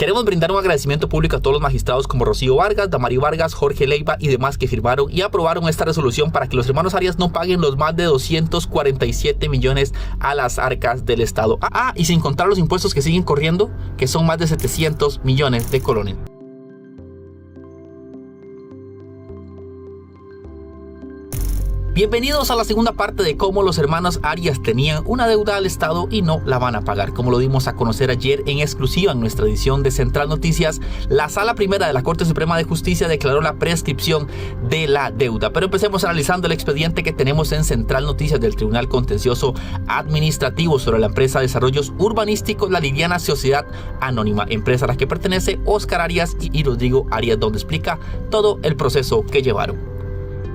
Queremos brindar un agradecimiento público a todos los magistrados como Rocío Vargas, Damari Vargas, Jorge Leiva y demás que firmaron y aprobaron esta resolución para que los hermanos Arias no paguen los más de 247 millones a las arcas del Estado. Y sin contar los impuestos que siguen corriendo, que son más de 700 millones de colones. Bienvenidos a la segunda parte de cómo los hermanos Arias tenían una deuda al Estado y no la van a pagar. Como lo dimos a conocer ayer en exclusiva en nuestra edición de Central Noticias, la Sala Primera de la Corte Suprema de Justicia declaró la prescripción de la deuda. Pero empecemos analizando el expediente que tenemos en Central Noticias del Tribunal Contencioso Administrativo sobre la empresa Desarrollos Urbanísticos La Liliana Sociedad Anónima, empresa a la que pertenece Óscar Arias y Rodrigo Arias, donde explica todo el proceso que llevaron.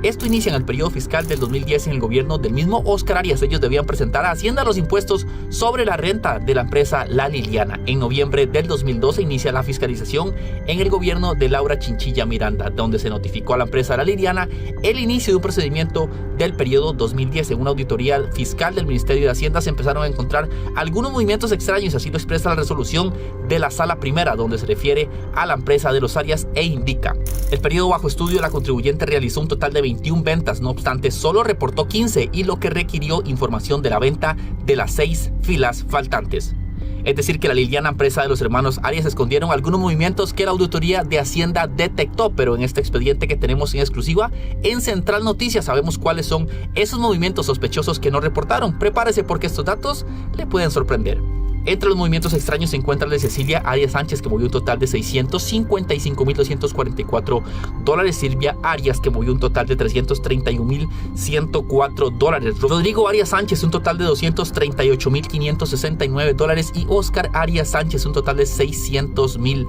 Esto inicia en el periodo fiscal del 2010 en el gobierno del mismo Óscar Arias. Ellos debían presentar a Hacienda los impuestos sobre la renta de la empresa La Liliana. En noviembre del 2012 inicia la fiscalización en el gobierno de Laura Chinchilla Miranda, donde se notificó a la empresa La Liliana el inicio de un procedimiento del periodo 2010. En una auditoría fiscal del Ministerio de Hacienda se empezaron a encontrar algunos movimientos extraños, así lo expresa la resolución de la Sala Primera, donde se refiere a la empresa de los Arias e indica: el periodo bajo estudio, la contribuyente realizó un total de 21 ventas, no obstante solo reportó 15 y lo que requirió información de la venta de las 6 filas faltantes. Es decir, que la Liliana, empresa de los hermanos Arias, escondieron algunos movimientos que la auditoría de Hacienda detectó, pero en este expediente que tenemos en exclusiva en Central Noticias sabemos cuáles son esos movimientos sospechosos que no reportaron. Prepárese porque estos datos le pueden sorprender. Entre los movimientos extraños se encuentra el de Cecilia Arias Sánchez, que movió un total de $655,244. Silvia Arias, que movió un total de $331,104. Rodrigo Arias Sánchez, un total de $238,569. Y Óscar Arias Sánchez, un total de $600,000.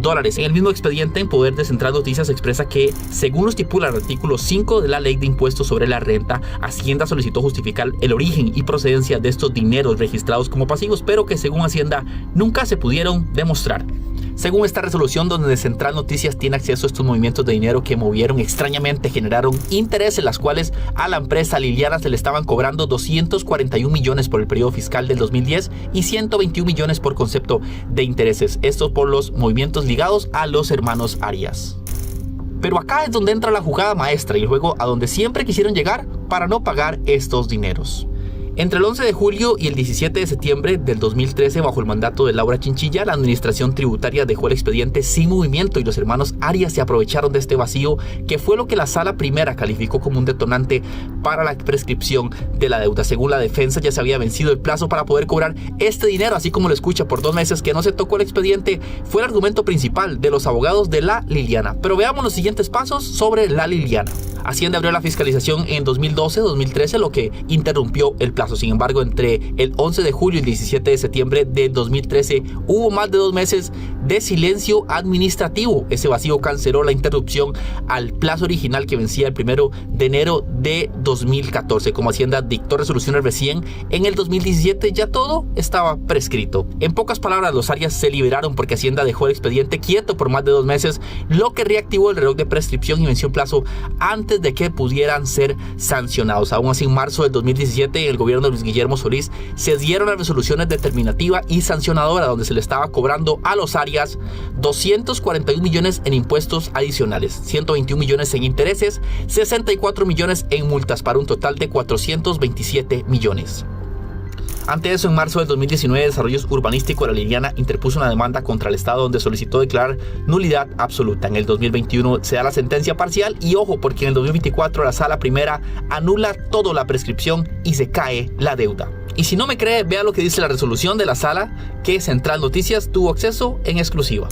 En el mismo expediente, en poder de Central Noticias expresa que, según lo estipula el artículo 5 de la Ley de Impuestos sobre la Renta, Hacienda solicitó justificar el origen y procedencia de estos dineros registrados como pasivos, pero que según Hacienda nunca se pudieron demostrar. Según esta resolución, donde Central Noticias tiene acceso a estos movimientos de dinero que movieron extrañamente, generaron intereses, las cuales a la empresa Liliana se le estaban cobrando 241 millones por el periodo fiscal del 2010 y 121 millones por concepto de intereses. Esto por los movimientos ligados a los hermanos Arias. Pero acá es donde entra la jugada maestra y el juego a donde siempre quisieron llegar para no pagar estos dineros. Entre el 11 de julio y el 17 de septiembre del 2013, bajo el mandato de Laura Chinchilla, la administración tributaria dejó el expediente sin movimiento y los hermanos Arias se aprovecharon de este vacío, que fue lo que la Sala Primera calificó como un detonante para la prescripción de la deuda. Según la defensa, ya se había vencido el plazo para poder cobrar este dinero, así como lo escucha, por 2 meses que no se tocó el expediente. Fue el argumento principal de los abogados de La Liliana. Pero veamos los siguientes pasos sobre La Liliana. Hacienda abrió la fiscalización en 2012-2013, lo que interrumpió el plazo. Sin embargo, entre el 11 de julio y el 17 de septiembre de 2013 hubo más de 2 meses de silencio administrativo. Ese vacío canceló la interrupción al plazo original que vencía el 1 de enero de 2014. Como Hacienda dictó resoluciones recién en el 2017, ya todo estaba prescrito. En pocas palabras, los Arias se liberaron porque Hacienda dejó el expediente quieto por más de 2 meses, lo que reactivó el reloj de prescripción y venció el plazo antes de que pudieran ser sancionados. Aún así, en marzo del 2017, el gobierno de Luis Guillermo Solís se dieron las resoluciones determinativa y sancionadora, donde se le estaba cobrando a los Arias 241 millones en impuestos adicionales, 121 millones en intereses, 64 millones en multas, para un total de 427 millones. Ante eso, en marzo del 2019, Desarrollos Urbanísticos La Liliana interpuso una demanda contra el Estado donde solicitó declarar nulidad absoluta. En el 2021 se da la sentencia parcial y ojo, porque en el 2024 la Sala Primera anula toda la prescripción y se cae la deuda. Y si no me cree, vea lo que dice la resolución de la Sala, que Central Noticias tuvo acceso en exclusiva.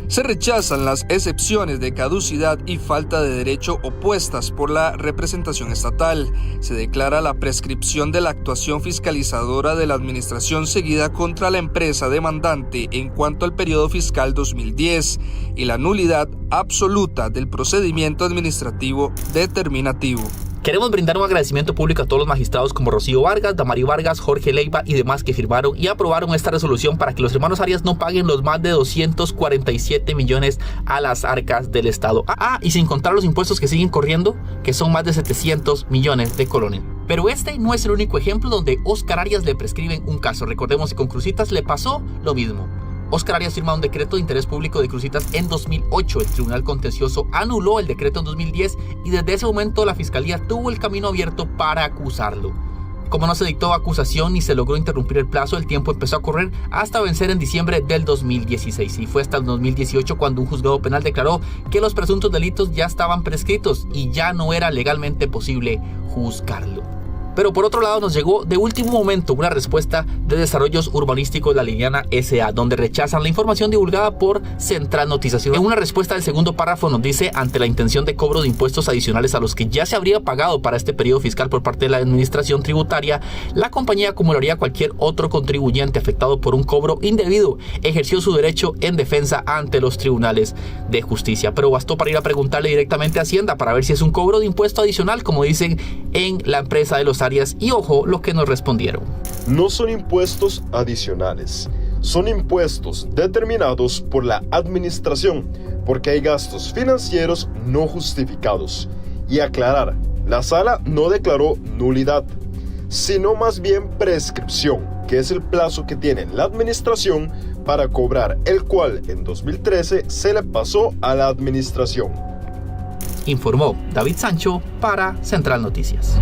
Se rechazan las excepciones de caducidad y falta de derecho opuestas por la representación estatal. Se declara la prescripción de la actuación fiscalizadora de la administración seguida contra la empresa demandante en cuanto al periodo fiscal 2010 y la nulidad absoluta del procedimiento administrativo determinativo. Queremos brindar un agradecimiento público a todos los magistrados como Rocío Vargas, Damari Vargas, Jorge Leiva y demás que firmaron y aprobaron esta resolución para que los hermanos Arias no paguen los más de 247 millones a las arcas del Estado. Y sin contar los impuestos que siguen corriendo, que son más de 700 millones de colones. Pero este no es el único ejemplo donde Óscar Arias le prescriben un caso. Recordemos que con Cruzitas le pasó lo mismo. Oscar Arias firma un decreto de interés público de Cruzitas en 2008. El Tribunal Contencioso anuló el decreto en 2010 y desde ese momento la Fiscalía tuvo el camino abierto para acusarlo. Como no se dictó acusación ni se logró interrumpir el plazo, el tiempo empezó a correr hasta vencer en diciembre del 2016. Y fue hasta el 2018 cuando un juzgado penal declaró que los presuntos delitos ya estaban prescritos y ya no era legalmente posible juzgarlo. Pero por otro lado nos llegó de último momento una respuesta de Desarrollos Urbanísticos La Liliana S.A., donde rechazan la información divulgada por Central Noticias. En una respuesta del segundo párrafo nos dice: ante la intención de cobro de impuestos adicionales a los que ya se habría pagado para este periodo fiscal por parte de la administración tributaria, la compañía acumularía a cualquier otro contribuyente afectado por un cobro indebido. Ejerció su derecho en defensa ante los tribunales de justicia. Pero bastó para ir a preguntarle directamente a Hacienda para ver si es un cobro de impuesto adicional, como dicen en la empresa de los Arias, y ojo lo que nos respondieron. No son impuestos adicionales, son impuestos determinados por la administración porque hay gastos financieros no justificados. Y aclarar, la sala no declaró nulidad, sino más bien prescripción, que es el plazo que tiene la administración para cobrar, el cual en 2013 se le pasó a la administración. Informó David Sancho para Central Noticias.